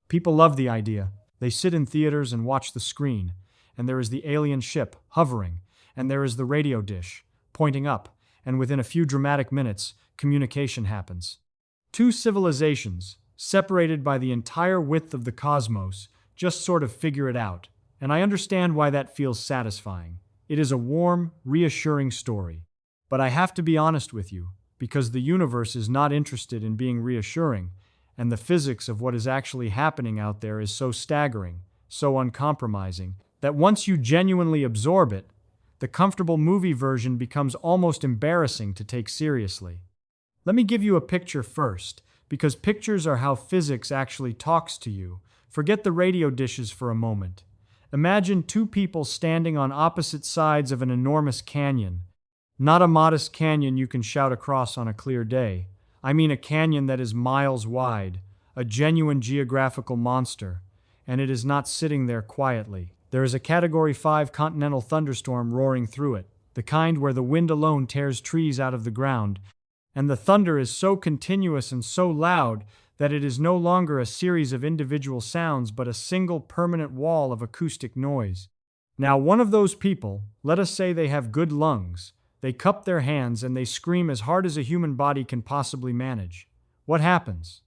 People love the idea. They sit in theaters and watch the screen, and there is the alien ship hovering, and there is the radio dish pointing up, and within a few dramatic minutes, communication happens. Two civilizations, separated by the entire width of the cosmos, just sort of figure it out, and I understand why that feels satisfying. It is a warm, reassuring story. But I have to be honest with you, because the universe is not interested in being reassuring, and the physics of what is actually happening out there is so staggering, so uncompromising, that once you genuinely absorb it, the comfortable movie version becomes almost embarrassing to take seriously. Let me give you a picture first, because pictures are how physics actually talks to you. Forget the radio dishes for a moment. Imagine two people standing on opposite sides of an enormous canyon. Not a modest canyon you can shout across on a clear day. I mean a canyon that is miles wide, a genuine geographical monster, and it is not sitting there quietly. There is a Category 5 continental thunderstorm roaring through it, the kind where the wind alone tears trees out of the ground, and the thunder is so continuous and so loud that it is no longer a series of individual sounds but a single permanent wall of acoustic noise. Now, one of those people, let us say they have good lungs, they cup their hands and they scream as hard as a human body can possibly manage. What happens?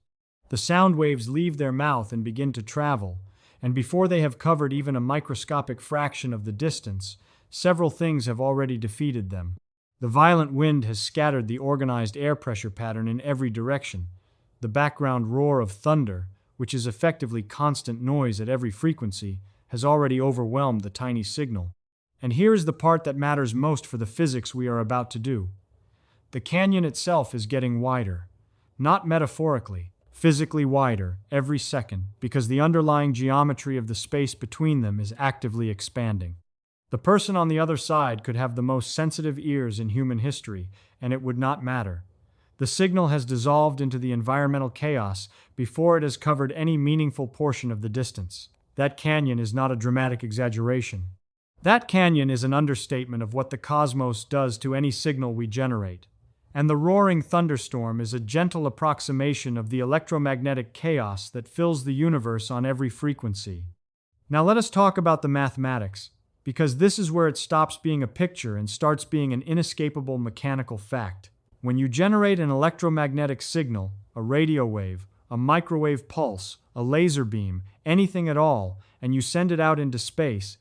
The sound waves leave their mouth and begin to travel, and before they have covered even a microscopic fraction of the distance, several things have already defeated them. The violent wind has scattered the organized air pressure pattern in every direction. The background roar of thunder, which is effectively constant noise at every frequency, has already overwhelmed the tiny signal. And here is the part that matters most for the physics we are about to do. The canyon itself is getting wider. Not metaphorically, physically wider every second, because the underlying geometry of the space between them is actively expanding. The person on the other side could have the most sensitive ears in human history, and it would not matter. The signal has dissolved into the environmental chaos before it has covered any meaningful portion of the distance. That canyon is not a dramatic exaggeration. That canyon is an understatement of what the cosmos does to any signal we generate. And the roaring thunderstorm is a gentle approximation of the electromagnetic chaos that fills the universe on every frequency. Now let us talk about the mathematics, because this is where it stops being a picture and starts being an inescapable mechanical fact. When you generate an electromagnetic signal, a radio wave, a microwave pulse, a laser beam, anything at all, and you send it out into space,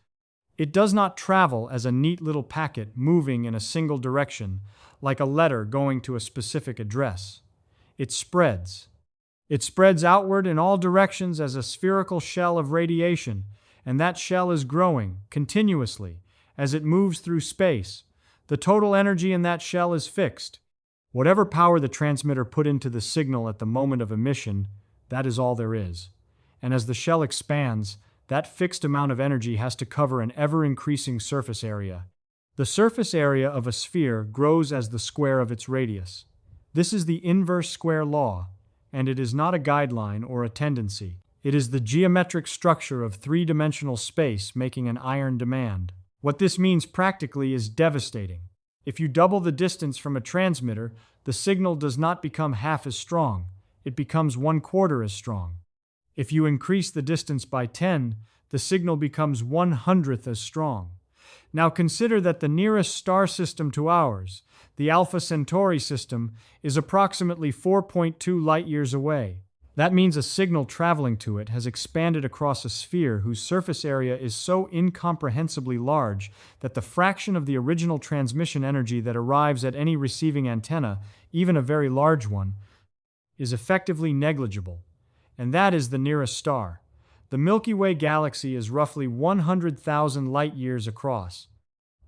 it does not travel as a neat little packet moving in a single direction, like a letter going to a specific address. It spreads. It spreads outward in all directions as a spherical shell of radiation, and that shell is growing continuously as it moves through space. The total energy in that shell is fixed. Whatever power the transmitter put into the signal at the moment of emission, that is all there is. And as the shell expands, that fixed amount of energy has to cover an ever-increasing surface area. The surface area of a sphere grows as the square of its radius. This is the inverse square law, and it is not a guideline or a tendency. It is the geometric structure of three-dimensional space making an iron demand. What this means practically is devastating. If you double the distance from a transmitter, the signal does not become half as strong. It becomes 1/4 as strong. If you increase the distance by 10, the signal becomes 1/100th as strong. Now consider that the nearest star system to ours, the Alpha Centauri system, is approximately 4.2 light-years away. That means a signal traveling to it has expanded across a sphere whose surface area is so incomprehensibly large that the fraction of the original transmission energy that arrives at any receiving antenna, even a very large one, is effectively negligible. And that is the nearest star. The Milky Way galaxy is roughly 100,000 light-years across.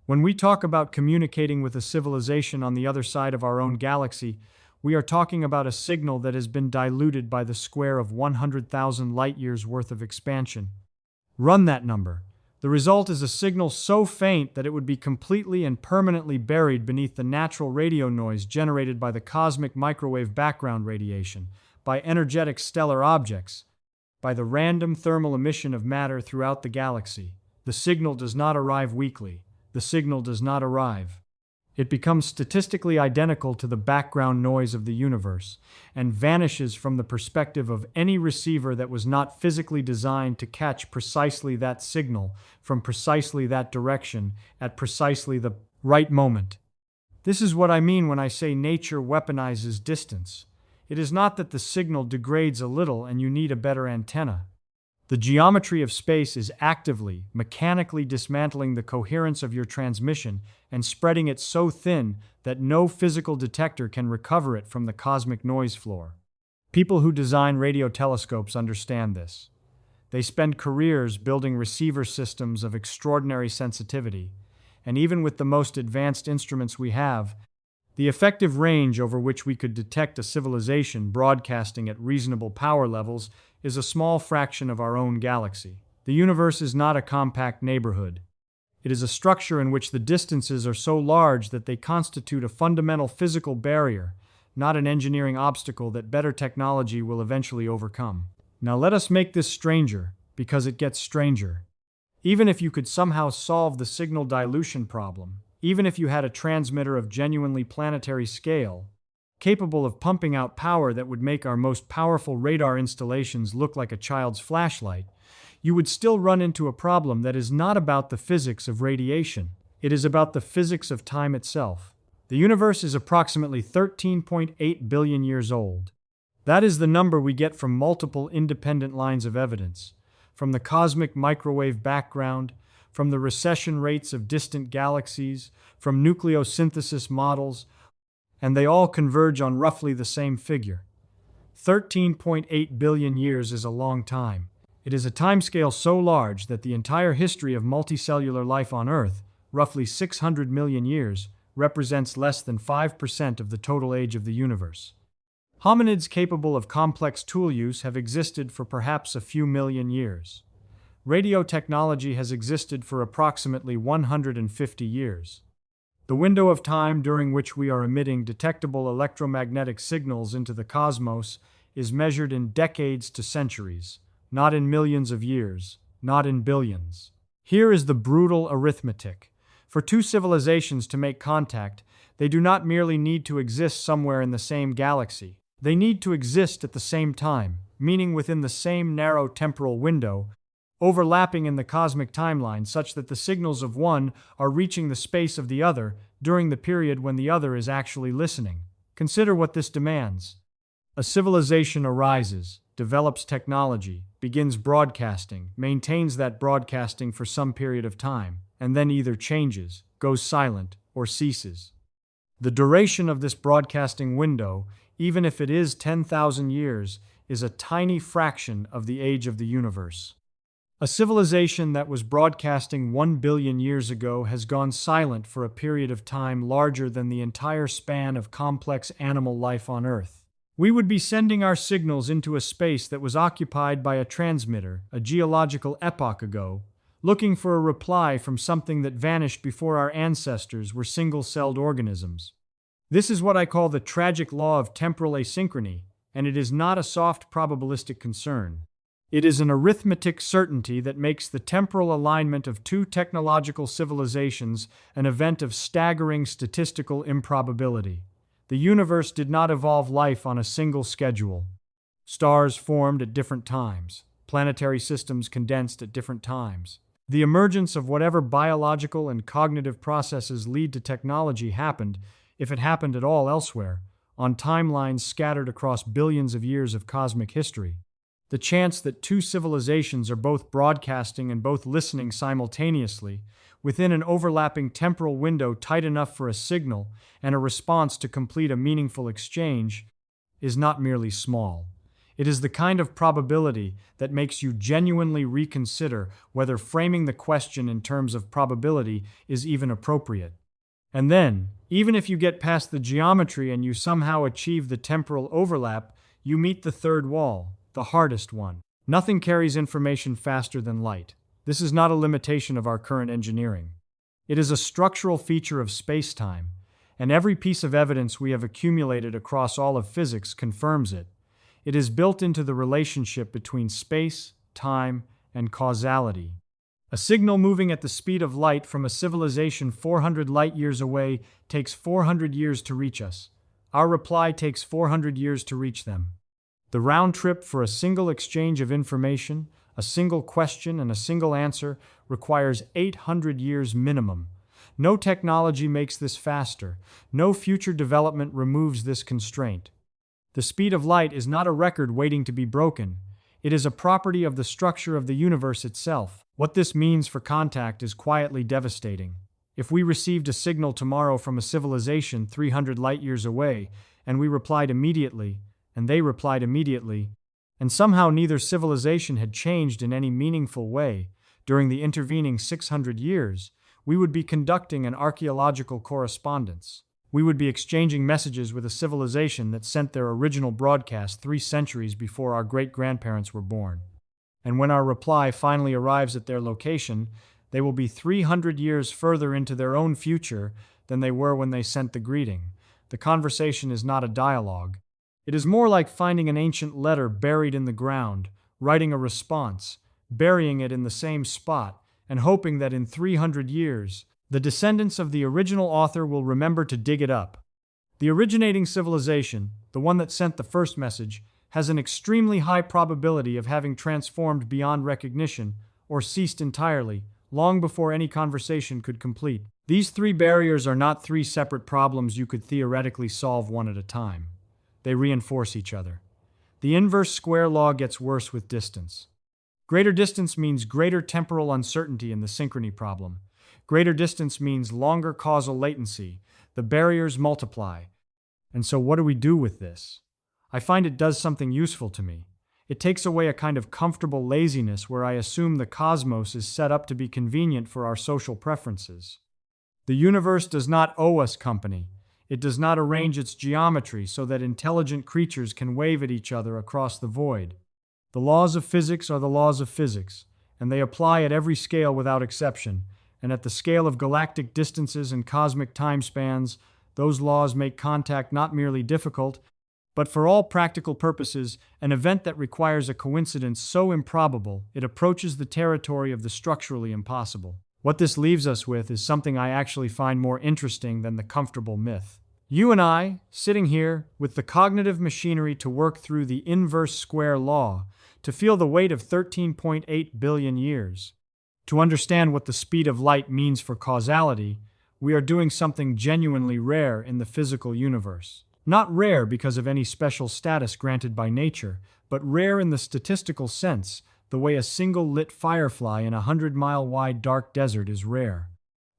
When we talk about communicating with a civilization on the other side of our own galaxy, we are talking about a signal that has been diluted by the square of 100,000 light-years worth of expansion. Run that number. The result is a signal so faint that it would be completely and permanently buried beneath the natural radio noise generated by the cosmic microwave background radiation, by energetic stellar objects, by the random thermal emission of matter throughout the galaxy. The signal does not arrive weakly. The signal does not arrive. It becomes statistically identical to the background noise of the universe and vanishes from the perspective of any receiver that was not physically designed to catch precisely that signal from precisely that direction at precisely the right moment. This is what I mean when I say nature weaponizes distance. It is not that the signal degrades a little and you need a better antenna. The geometry of space is actively, mechanically dismantling the coherence of your transmission and spreading it so thin that no physical detector can recover it from the cosmic noise floor. People who design radio telescopes understand this. They spend careers building receiver systems of extraordinary sensitivity, and even with the most advanced instruments we have, the effective range over which we could detect a civilization broadcasting at reasonable power levels is a small fraction of our own galaxy. The universe is not a compact neighborhood. It is a structure in which the distances are so large that they constitute a fundamental physical barrier, not an engineering obstacle that better technology will eventually overcome. Now let us make this stranger, because it gets stranger. Even if you could somehow solve the signal dilution problem, even if you had a transmitter of genuinely planetary scale, capable of pumping out power that would make our most powerful radar installations look like a child's flashlight, you would still run into a problem that is not about the physics of radiation. It is about the physics of time itself. The universe is approximately 13.8 billion years old. That is the number we get from multiple independent lines of evidence, from the cosmic microwave background, from the recession rates of distant galaxies, from nucleosynthesis models, and they all converge on roughly the same figure. 13.8 billion years is a long time. It is a timescale so large that the entire history of multicellular life on Earth, roughly 600 million years, represents less than 5% of the total age of the universe. Hominids capable of complex tool use have existed for perhaps a few million years. Radio technology has existed for approximately 150 years. The window of time during which we are emitting detectable electromagnetic signals into the cosmos is measured in decades to centuries, not in millions of years, not in billions. Here is the brutal arithmetic. For two civilizations to make contact, they do not merely need to exist somewhere in the same galaxy. They need to exist at the same time, meaning within the same narrow temporal window, overlapping in the cosmic timeline such that the signals of one are reaching the space of the other during the period when the other is actually listening. Consider what this demands. A civilization arises, develops technology, begins broadcasting, maintains that broadcasting for some period of time, and then either changes, goes silent, or ceases. The duration of this broadcasting window, even if it is 10,000 years, is a tiny fraction of the age of the universe. A civilization that was broadcasting 1 billion years ago has gone silent for a period of time larger than the entire span of complex animal life on Earth. We would be sending our signals into a space that was occupied by a transmitter a geological epoch ago, looking for a reply from something that vanished before our ancestors were single-celled organisms. This is what I call the tragic law of temporal asynchrony, and it is not a soft probabilistic concern. It is an arithmetic certainty that makes the temporal alignment of two technological civilizations an event of staggering statistical improbability. The universe did not evolve life on a single schedule. Stars formed at different times. Planetary systems condensed at different times. The emergence of whatever biological and cognitive processes lead to technology happened, if it happened at all elsewhere, on timelines scattered across billions of years of cosmic history. The chance that two civilizations are both broadcasting and both listening simultaneously, within an overlapping temporal window tight enough for a signal and a response to complete a meaningful exchange, is not merely small. It is the kind of probability that makes you genuinely reconsider whether framing the question in terms of probability is even appropriate. And then, even if you get past the geometry and you somehow achieve the temporal overlap, you meet the third wall. The hardest one. Nothing carries information faster than light. This is not a limitation of our current engineering. It is a structural feature of spacetime, and every piece of evidence we have accumulated across all of physics confirms it. It is built into the relationship between space, time, and causality. A signal moving at the speed of light from a civilization 400 light years away takes 400 years to reach us. Our reply takes 400 years to reach them. The round trip for a single exchange of information, a single question, and a single answer requires 800 years minimum. No technology makes this faster. No future development removes this constraint. The speed of light is not a record waiting to be broken. It is a property of the structure of the universe itself. What this means for contact is quietly devastating. If we received a signal tomorrow from a civilization 300 light years away, and we replied immediately, and they replied immediately, and somehow neither civilization had changed in any meaningful way during the intervening 600 years, we would be conducting an archaeological correspondence. We would be exchanging messages with a civilization that sent their original broadcast 3 centuries before our great-grandparents were born. And when our reply finally arrives at their location, they will be 300 years further into their own future than they were when they sent the greeting. The conversation is not a dialogue. It is more like finding an ancient letter buried in the ground, writing a response, burying it in the same spot, and hoping that in 300 years, the descendants of the original author will remember to dig it up. The originating civilization, the one that sent the first message, has an extremely high probability of having transformed beyond recognition or ceased entirely, long before any conversation could complete. These 3 barriers are not 3 separate problems you could theoretically solve one at a time. They reinforce each other. The inverse square law gets worse with distance. Greater distance means greater temporal uncertainty in the synchrony problem. Greater distance means longer causal latency. The barriers multiply. And so what do we do with this? I find it does something useful to me. It takes away a kind of comfortable laziness where I assume the cosmos is set up to be convenient for our social preferences. The universe does not owe us company. It does not arrange its geometry so that intelligent creatures can wave at each other across the void. The laws of physics are the laws of physics, and they apply at every scale without exception, and at the scale of galactic distances and cosmic time spans, those laws make contact not merely difficult, but for all practical purposes, an event that requires a coincidence so improbable it approaches the territory of the structurally impossible. What this leaves us with is something I actually find more interesting than the comfortable myth. You and I, sitting here, with the cognitive machinery to work through the inverse square law, to feel the weight of 13.8 billion years. To understand what the speed of light means for causality, we are doing something genuinely rare in the physical universe. Not rare because of any special status granted by nature, but rare in the statistical sense, the way a single lit firefly in a 100-mile-wide dark desert is rare.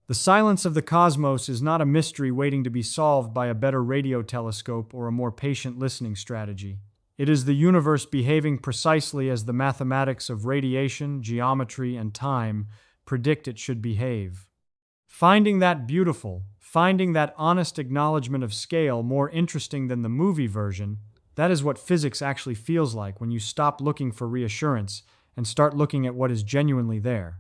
The silence of the cosmos is not a mystery waiting to be solved by a better radio telescope or a more patient listening strategy. It is the universe behaving precisely as the mathematics of radiation, geometry, and time predict it should behave. Finding that beautiful, finding that honest acknowledgement of scale more interesting than the movie version, that is what physics actually feels like when you stop looking for reassurance and start looking at what is genuinely there.